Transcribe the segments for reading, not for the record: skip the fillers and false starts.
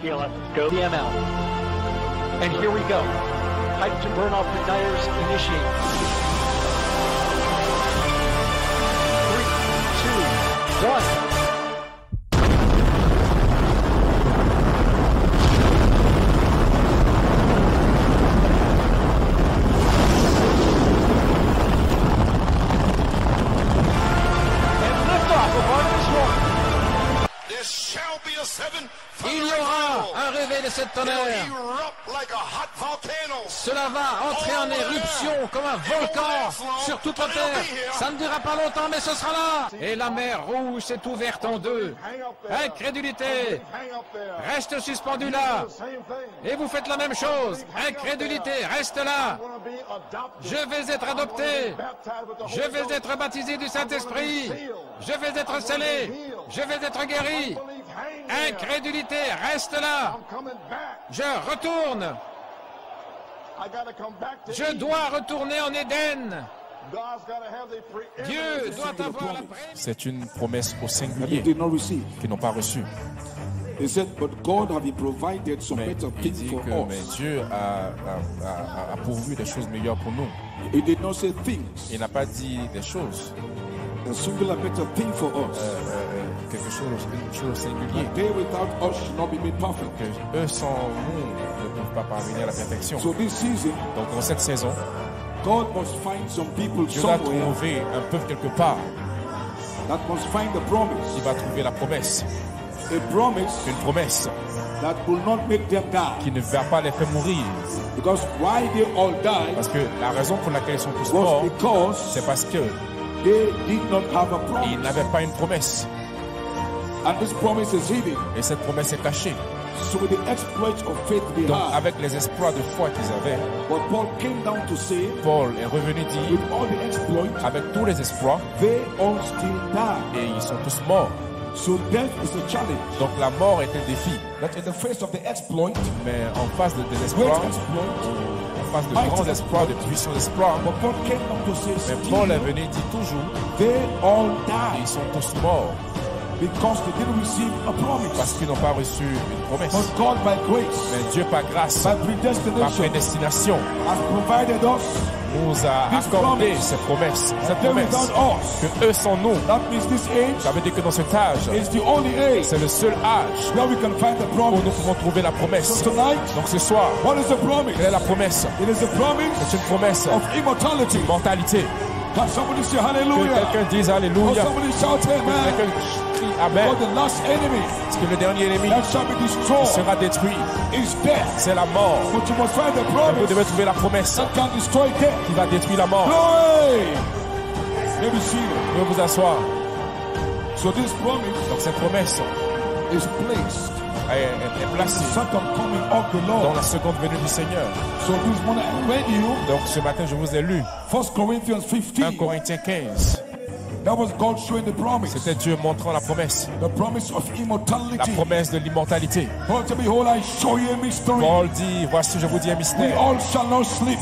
Gila, go DML. And here we go. Hydrogen burn-off igniters initiate. 3, 2, 1. Il y aura un réveil de cette tonnerre. Cela va entrer en éruption comme un volcan sur toute la terre. Ça ne durera pas longtemps, mais ce sera là. Et la mer rouge s'est ouverte en deux. Incrédulité. Reste suspendu là. Et vous faites la même chose. Incrédulité. Reste là. Je vais être adopté. Je vais être baptisé du Saint-Esprit. Je vais être scellé. Je vais être guéri. Incrédulité, reste là. Je retourne. Je dois retourner en Éden. Dieu doit avoir la promesse. C'est une promesse au singulier qu'ils n'ont pas reçue. He said, but God have provided some better things for us. Mais Dieu a pourvu des choses meilleures pour nous. He did not say things. Il n'a pas dit des choses. A singular better thing for us. Quelque chose, une chose singulière. They without us should not be made perfect. Que eux sans nous ne peuvent pas parvenir à la perfection. So this season, donc dans cette saison, God must find some people Dieu va trouver un peuple quelque part. That must find the promise. Il va trouver la promesse. A promise. Une promesse. That will not make them die. Qui ne va pas les faire mourir. Because why they all die? Parce que la raison pour laquelle ils sont tous morts, c'est parce que they did not have a promise. Ils n'avaient pas une promesse. And this promise is hidden. Et cette promesse est cachée. So with the exploits of faith they donc had, avec les exploits de foi qu'ils avaient, Paul came down to say, Paul est revenu dire, with all the exploits, avec tous les exploits, they all still die. Et ils sont tous morts. So death is a challenge. Donc la mort est un défi. That in the face of the exploit, mais en face des exploits, en face de grands exploits, de puissants exploits, mais Paul est venu dire toujours, they all die. Ils sont tous morts. Because they didn't receive a promise. Parce qu'ils n'ont pas reçu une promesse. But God by grace, mais Dieu par grâce, par prédestination, has provided us nous a accordé cette promesse. Que eux sont nous. Ça veut dire que dans cet âge, c'est le seul âge où nous pouvons trouver la promesse. Donc ce soir, quelle est la promesse? C'est une promesse d'immortalité. Que quelqu'un dise Alléluia. Que quelqu'un crie Amen. Parce que le dernier ennemi qui sera détruit, c'est la mort. Mais vous devez trouver la promesse qui va détruire la mort. Vous pouvez vous asseoir. Donc cette promesse est placée dans la seconde venue du Seigneur. Donc ce matin je vous ai lu 1 Corinthiens 15. C'était Dieu montrant la promesse. La promesse de l'immortalité. Paul dit, voici je vous dis un mystère.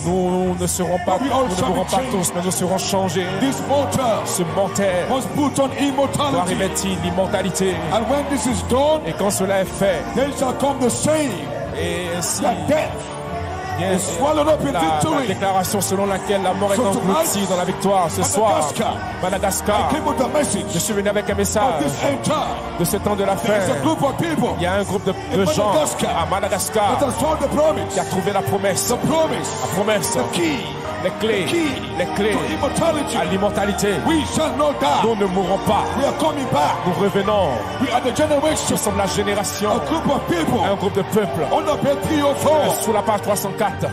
Nous ne serons pas, nous ne mourrons pas tous, mais nous serons changés. Ce mortel doit revêtir l'immortalité. Et quand cela est fait, et ainsi la déclaration selon laquelle la mort est engloutie dans la victoire. Ce soir, Madagascar, je suis venu avec un message de ce temps de la fin. Il y a un groupe de gens à Madagascar qui a trouvé la promesse. La promesse. Les clés à l'immortalité. Nous ne mourrons pas. Nous revenons. Nous sommes la génération, un groupe de peuples sous la page 304.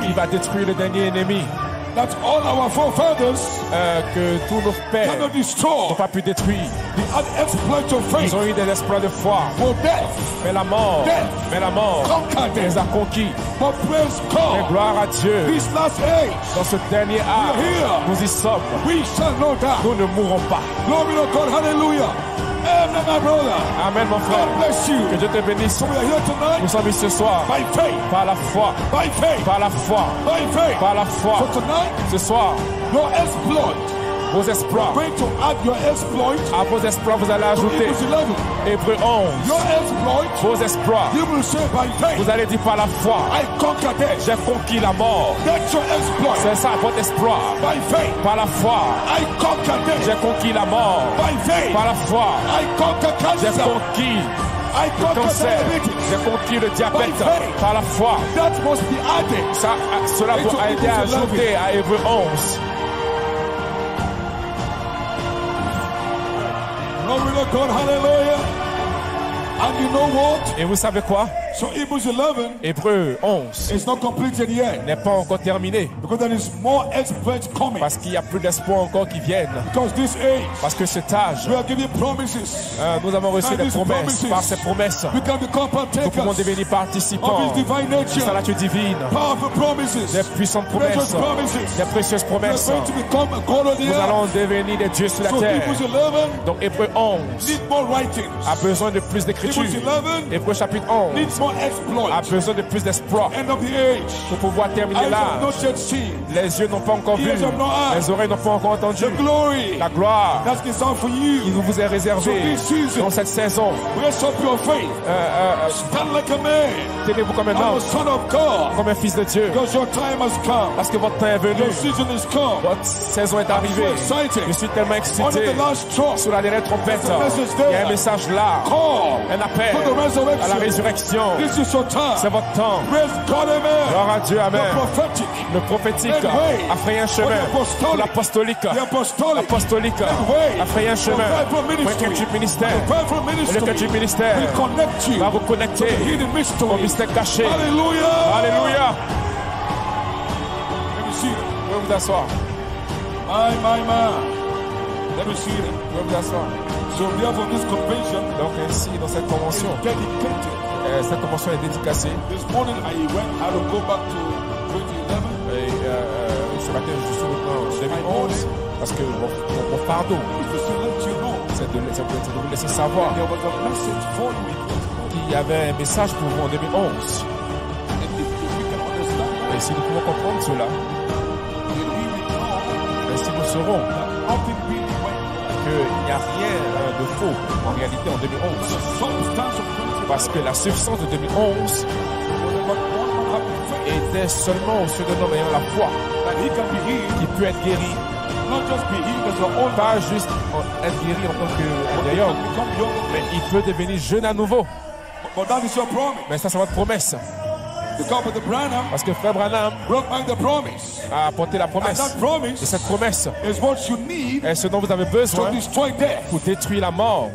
Il va détruire le dernier ennemi. That all our forefathers que tous nos pères n'ont pas pu détruire. Ils ont eu des exploits de foi. Mais la mort les a conquis. Mais gloire à Dieu. Dans ce dernier âge, nous y sommes. Nous ne mourrons pas. Amen, mon frère. Que Dieu te bénisse. Nous sommes ici ce soir. Par la foi. Par la foi. Par la foi. Ce soir, vos exploits. Going to add your exploit. À vos exploits, vous allez ajouter Hebrews 11. Hébreux 11. Your exploit. Vos exploits. You will say by faith. Vous allez dire par la foi. I conquered death. J'ai conquis la mort. That's your exploit. C'est ça votre exploit. By faith. Par la foi. I conquered death. J'ai conquis la mort. By faith. Par la foi. I conquered J'ai cancer. conquis I le conquered cancer. diabetes. J'ai conquis le diabète. By faith. Par la foi. That must be added. Cela doit être ajouté à Hébreux 11. Glory to God. Hallelujah. And you know what? Et vous savez quoi? So Hebrews 11 Hébreux 11 is not completed yet. n'est pas encore terminé. Because there is more exploits coming. Parce qu'il y a plus d'espoir encore qui viennent. Because this age, Parce que cet âge, we are giving promises. nous avons reçu And des these promesses. promises, Par ces promesses, we can become nous pouvons partakers devenir participants of His divine de nature. sa nature divine. Powerful promises. Des puissantes promesses, Precious promises. des précieuses We are promesses. going to become a God on the Nous earth. allons devenir des dieux sur la So terre. Hebrews 11 Donc Hébreux 11 need more writings. a besoin de plus d'écriture. Hebrews 11 Hébreux chapitre 11 needs more exploits. a besoin de plus d'espoir End of the age. pour pouvoir terminer Eyes have not l'âge. yet seen. Les yeux n'ont pas encore vu, Ears have not heard. les oreilles n'ont pas encore entendu. The glory La gloire that's reserved for qui you. vous est réservée So this season, dans cette saison. raise up your faith. Stand like a man. Tenez-vous comme un I'm a homme, son of God. comme un fils de Dieu. Because your time has come. Parce que votre temps est venu, Your season has come. votre saison est arrivée. so excited. Je suis tellement Under excité. the last trump, Sur la dernière trompette, There's a message there. il y a un message là, call un appel for the à la resurrection. résurrection. This is your time. C'est votre temps. Praise God, amen. Gloire à Dieu, The amen. prophetic, Le prophétique Make way a frayé un chemin for the apostolic. pour l'apostolique. the apostolic, L'apostolique way a frayé un chemin for pour revival un culture ministry. ministère. Revival Et le ministry culture ministère will connect you va vous connecter to the hidden au mystery. mystère caché. Hallelujah. Alléluia. Let me see it. Vous pouvez vous asseoir. My. Let me see it. Vous pouvez vous asseoir. So therefore this convention Donc ainsi, dans cette convention, is dedicated. cette convention est dédicacée. This morning I will go back to 2011. Et ce matin, je suis revenu en 2011 parce que mon fardeau, To let you know c'est de vous laisser savoir there was a message for you in 2011. qu'il y avait un message pour vous en 2011. And if we can understand Et si nous pouvons comprendre cela, then we will know ainsi nous saurons that nothing really went. qu'il n'y a rien de faux en réalité en 2011. The substance of 2011 Parce que la substance de 2011 was about one man having faith était seulement au sujet d'un homme ayant la foi that he can be healed, qui peut être guéri, not just be healed as your own pas juste être guéri en tant que vieillard, become young. mais il peut devenir jeune à nouveau. But that is your promise. Mais ça, c'est votre promesse. Because of the Branham Parce que Frère Branham brought back the promise. a apporté la And promesse. that Et promise cette promesse is what you need est ce dont vous avez to besoin destroy death. pour détruire la mort.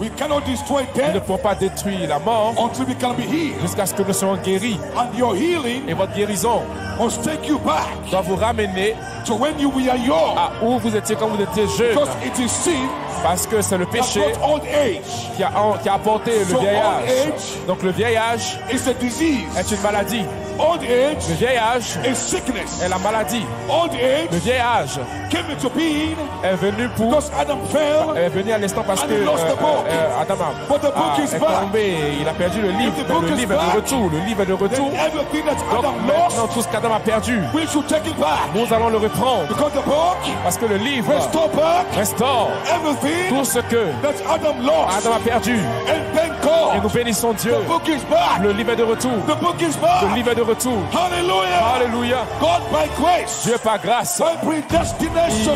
We cannot destroy Nous ne death pouvons pas détruire la mort until we can be healed. jusqu'à ce que nous soyons guéris. And your healing Et votre guérison must take you back doit vous ramener to when you were young. à où vous étiez quand vous étiez jeune. Because it is sin Parce que c'est le that péché brought old age. qui a apporté le So vieil old âge. age Donc le vieil âge is a disease. est une maladie. Old age Le vieil âge is sickness. est la maladie. Old age Le vieil âge came into being est venu pour because Adam fell. est venu à l'instant parce And que he lost the book. Adam But the book is est back. tombé, il a perdu le livre. If the book Le is livre est back, de retour. Le livre est de retour. Then everything that Donc Adam maintenant lost, tout ce qu'Adam a perdu, we should take it back. nous allons le reprendre. Because the book Parce que le livre restore back restaure everything tout ce que that Adam lost. Adam a perdu. And thank Et nous God. bénissons Dieu. The book is back. Le livre est de retour. The book is Le back. livre est de retour. Hallelujah. Alléluia. God by grace, Dieu par grâce, by predestination,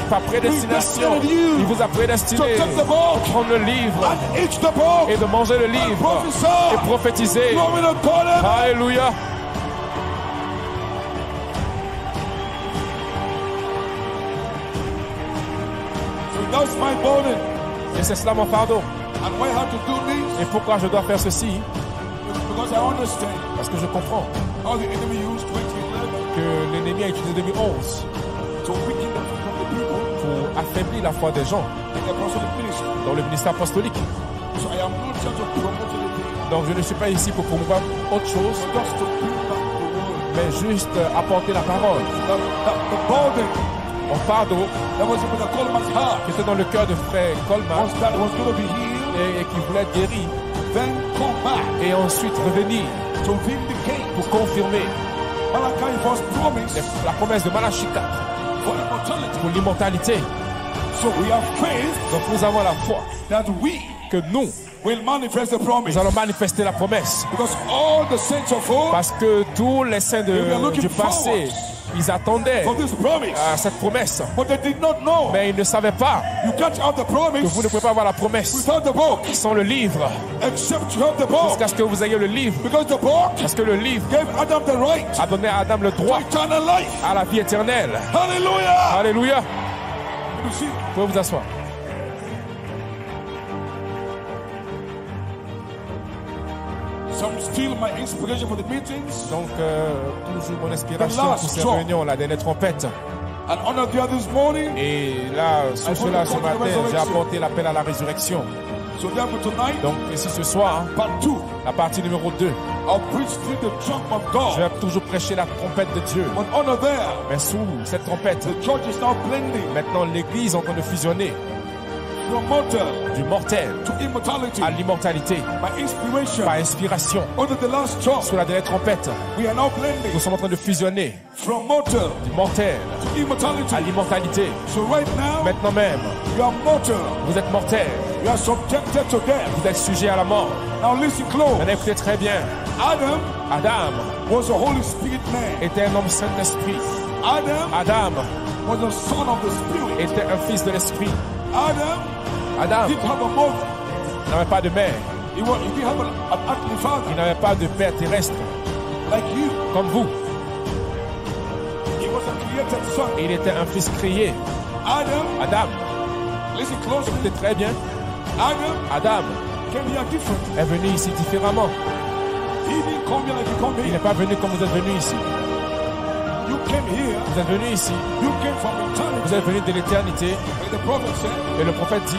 par prédestination, il vous a to prédestiné take the book de prendre le livre and eat the book et de manger le and livre prophesy. et prophétiser. Glory to God. Amen. Alléluia. So that's my burden. Et c'est cela mon fardeau. And why I have to do this? Et pourquoi je dois faire ceci? Because I understand Parce que je comprends how the enemy used 2011 que l'ennemi a utilisé 2011 to weaken the faith of the people pour affaiblir la foi des gens in the apostolic ministry. dans le ministère apostolique. So I am not here to promote anything, Donc je ne suis pas ici pour promouvoir autre chose, but just to bring back the word. mais juste apporter la parole. The burden Mon fardeau that was in the Coleman's heart qui était dans le cœur de frère Coleman was that was going to be healed, et qui voulait être guéri then come back et ensuite revenir to vindicate. pour confirmer Malachi was promised la promesse de Malachie 4 for immortality. pour l'immortalité. So we have faith Donc nous avons la foi that we que nous will manifest the promise. allons manifester la promesse. Because all the saints of old Parce que tous les saints du passé, ils attendaient for this promise, cette promesse. but they did not know. Mais ils ne savaient pas You can't have the que promise vous ne pouvez pas avoir la promesse without the book, sans le livre. except you have the book. Jusqu'à ce que vous ayez le livre. Because the book Parce que le livre gave Adam the right a donné à Adam le to droit eternal life. à la vie éternelle. Hallelujah! Alléluia. You see, Vous pouvez vous asseoir. some still my inspiration for the meetings. Donc, toujours mon inspiration pour ces last réunions, la dernière trompette. And on the other this morning. Et là, sur cela, ce matin, j'ai apporté l'appel à la résurrection. So therefore tonight, Donc, ici ce soir, part 2, la partie numéro 2, I'll preach through the trump of je God. vais toujours prêcher la trompette de Dieu. But on there, Mais sous cette trompette, the church is now blending maintenant l'église est en train de fusionner from mortal du mortel to immortality à l'immortalité by inspiration. par inspiration. Under the last trump, Sous la dernière trompette, we are now blending nous sommes en train de fusionner from mortal du mortel to immortality. à l'immortalité. So right now, Maintenant même, you are mortal. vous êtes mortel, You are subjected to death. vous êtes sujet à la mort. Now listen close. Maintenant écoutez très bien, Adam Adam was a Holy Spirit man. était un homme Saint-Esprit. Adam Adam was a son of the Spirit. était un fils de l'Esprit. Adam Adam didn't have a mother. n'avait pas de mère, He didn't have an earthly il father n'avait pas de père terrestre, like you. comme vous. He was a created son. Il était un fils créé. Adam, Listen closely. écoutez très bien, Adam Came here different. est venu ici différemment. He didn't come here like you come Il here. n'est pas venu comme vous êtes venu ici. You came here. Vous êtes venu ici, You came from vous eternity. êtes venu de l'éternité. Like the prophet said, Et le prophète dit,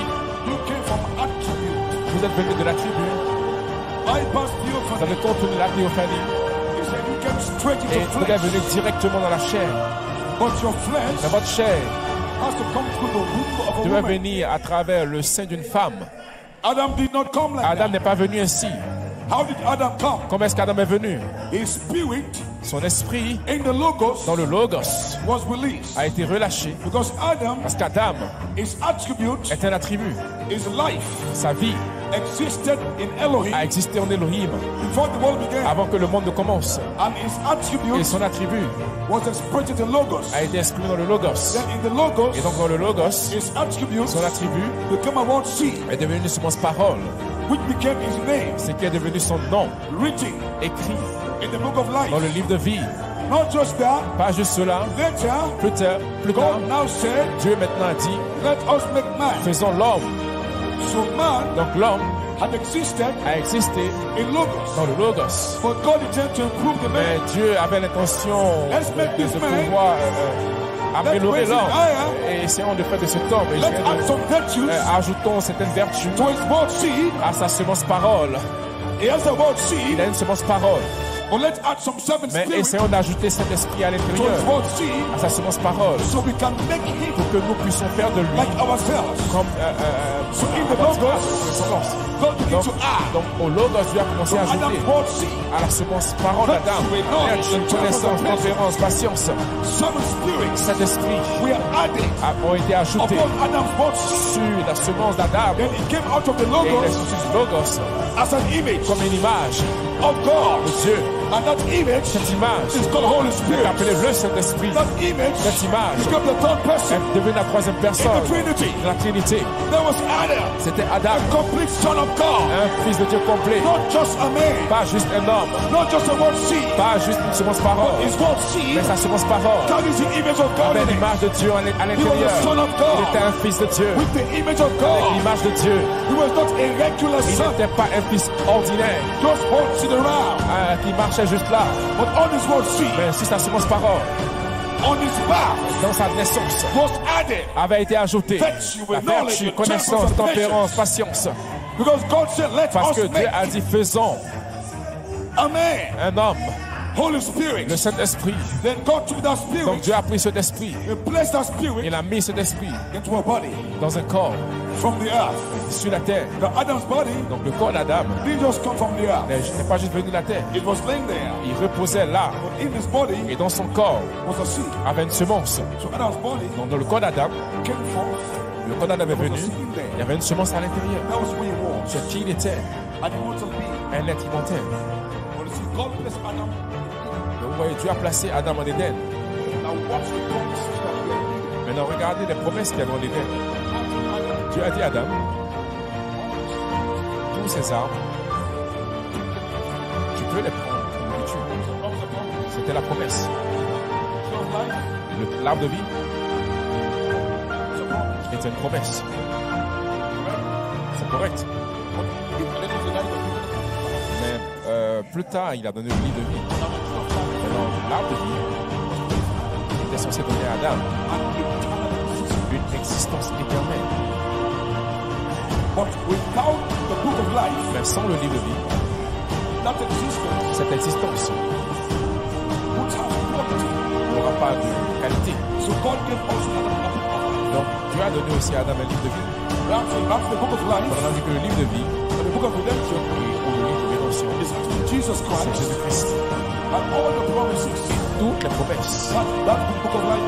you came from attribute. vous êtes venu de la tribu, Bypass vous theophany. avez contourné la théophanie. He said you came straight Et into vous êtes flesh. venu directement dans la chair. But your flesh Mais votre chair has to come through the womb of a devait woman. venir à travers le sein d'une femme. Adam did not come like Adam that. n'est pas venu ainsi. How did Adam come? Comment est-ce qu'Adam est venu? His spirit Son esprit, in the Logos dans le Logos, was released. a été relâché. Because Adam, Parce qu'Adam his attribute, est un attribut. his life, Sa vie existed in a Elohim existé en Elohim before the world began. avant que le monde ne commence. And his Et attribute son attribut was expressed in Logos. a été exprimé dans le Logos. Then in the Logos, Et donc dans le Logos, his attribute son attribut became a word seed, est devenu une semence parole. which became his name, Ce qui est devenu son nom, written écrit in the book of life. dans le livre de vie. Not just that, Pas juste cela. later, Plus tard, God now said, Dieu maintenant a dit, let us make man. faisons l'homme. So man Donc l'homme had existed a existé in Logos. dans le Logos. But God intended to improve the man. Mais Dieu avait l'intention Let's make de this man. pouvoir améliorer raise him l'homme. higher. Et essayons de faire de cet homme. Et Let's add some virtues ajoutons certaines vertus to his word seed. à sa semence parole. He has a word Il seed. a une semence parole. But let's add some seven Mais spirit essayons d'ajouter cet esprit à to his l'intérieur, word seed à sa semence parole, so we can make him pour que nous puissions faire de lui like ourselves. comme So in the notre Logos, semence. God began Donc, to add donc au Logos, Dieu a commencé à ajouter Adam's word seed. à la semence parole d'Adam, connaissance, tempérance, patience. Seven spirits Cet esprit were added ont été ajoutés upon Adam's word seed. sur la semence d'Adam. Then it came out of the Et il est Logos sorti du Logos as an image comme une image of God. de Dieu. And that image Cette image is called Holy est Spirit. appelée le Saint-Esprit. That image Cette image became the third person est devenue la troisième in personne the Trinity. de la Trinité. There was Adam, C'était Adam, complete son of God. un fils de Dieu complet. Not just a man, Pas juste un homme, not just a word seed, pas juste une semence parole, his word mais seed sa semence parole carries the image of God avec in it. l'image de Dieu à He was l'intérieur. the son of Il God était un fils de Dieu with the image of avec God. l'image de Dieu. He was not a regular Il son, n'était pas un fils ordinaire just waltzing around. qui marchait juste là, But on his word seed, mais si sa semence parole on his back, dans sa naissance was added. avait été ajoutée Virtue, la knowledge, vertu, connaissance, temperance, tempérance, patience. Because God said, let Parce us que Dieu make a dit faisons a man, un homme, Holy Spirit. le Saint-Esprit. Then God took that Donc spirit Dieu a pris cet esprit, and placed that spirit il a mis cet esprit into a body dans un corps from the earth. sur la terre. The Adam's body Donc le corps d'Adam didn't just come from the earth. n'est pas juste venu de la terre. It was laying there. Il reposait là But in his body et dans son corps was a seed. avait une semence. So Adam's body Donc dans le corps d'Adam came forth Le quand Adam est venu, il y avait une semence à l'intérieur. C'est qui il était. Un être immortel. Donc vous voyez, Dieu a placé Adam en Éden. Maintenant, regardez les promesses qu'il y avait en Éden. Dieu a dit à Adam, tous ces arbres, tu peux les prendre comme nourriture. C'était la promesse. L'arbre de vie est une promesse. C'est correct. Mais plus tard, il a donné le lit de vie. Alors, l'arbre de vie était censé donner à Adam une existence éternelle. Mais sans le livre de vie, cette existence n'aura pas de qualité. Donc Dieu a donné aussi à Adam un livre de vie. On a dit que le livre de vie ou le livre de rédemption, c'est Jésus-Christ. Toutes les promesses,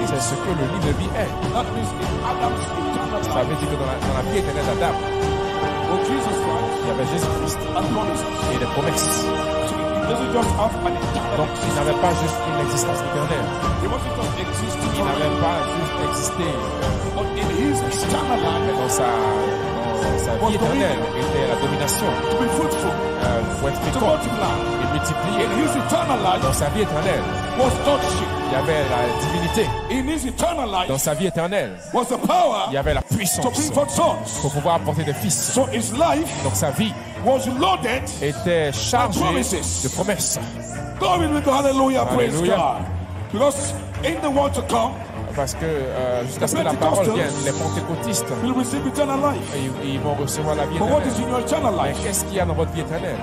c'est ce que le livre de vie est. Ça veut dire que dans la vie éternelle d'Adam, il y avait Jésus-Christ et les promesses. Donc il n'avait pas juste une existence éternelle. Il n'avait pas juste existé dans sa vie éternelle, était la domination. Pour être fécond et multiplier. Dans sa vie éternelle, il y avait la divinité. Dans sa vie éternelle, il y avait la puissance pour pouvoir apporter des fils. Donc sa vie était chargée de promesses. Alléluia. Parce que jusqu'à ce que la parole vienne, les pentecôtistes, ils vont recevoir la vie éternelle. Mais qu'est-ce qu'il y a dans votre vie éternelle?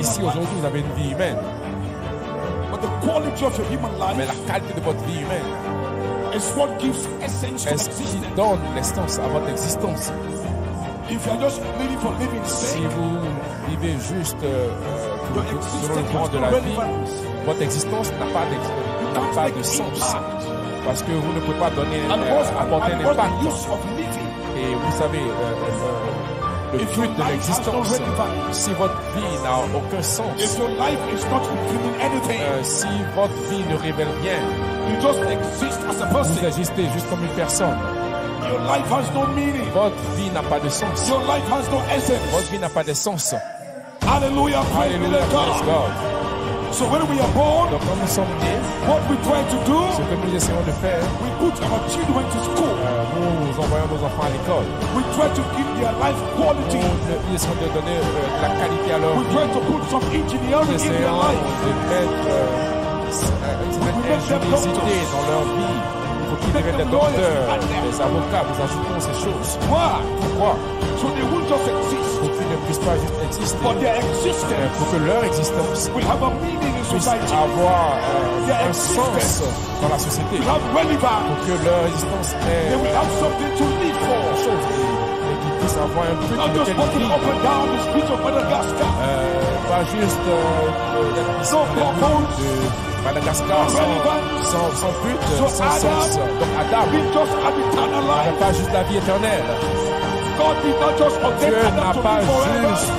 Ici aujourd'hui, vous avez une vie humaine. Mais la qualité de votre vie humaine est ce qui donne l'essence à votre existence. Si vous vivez juste selon le courant de la vie, votre existence n'a pas de sens. Parce que vous ne pouvez pas apporter un impact. Et vous savez, le but de l'existence, si votre vie n'a aucun sens, si votre vie ne révèle rien, vous existez juste comme une personne. Votre vie n'a pas de sens. Votre vie n'a pas de sens. Hallelujah. Praise God. So when we are born, donc quand nous sommes nés, what we try to do, ce que nous essayons de faire, we put our children to school. Nous envoyons nos enfants à l'école. We try to give their life quality. Nous essayons de donner la qualité à leur vie. We try to put some engineering in their life. De mettre une certaine ingéniosité dans leur vie. Il faut qu'ils deviennent des docteurs, des avocats. Nous ajoutons ces choses. Pourquoi? So they won't just exist. Pour qu'ils ne puissent pas juste exister. But their existence pour que leur existence will have a meaning in puisse society. avoir un sens dans la société. Will have relevance. Pour que leur existence ait they will have something to live for. Chose et qu'ils puissent avoir un but not just walking up and down the streets of Madagascar. Pas juste de Madagascar sans but, sans sens. Donc Adam n'avait pas juste la vie éternelle. Dieu n'a pas juste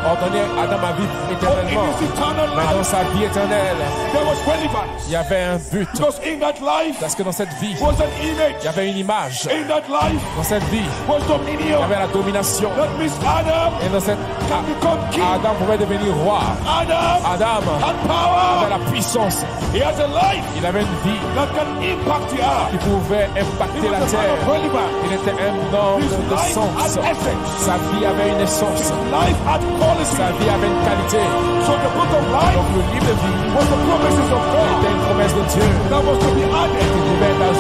ordonné Adam à vivre éternellement. Mais dans sa vie éternelle, il y avait un but. Parce que dans cette vie, il y avait une image. Dans cette vie, il y avait la domination. Et dans cette Adam pouvait devenir roi. Adam avait la puissance. Il avait une vie qui pouvait impacter la terre. Il était un homme de sens. Sa vie avait une essence. Sa vie avait une qualité. Donc le livre de vie était une promesse de Dieu qui devait être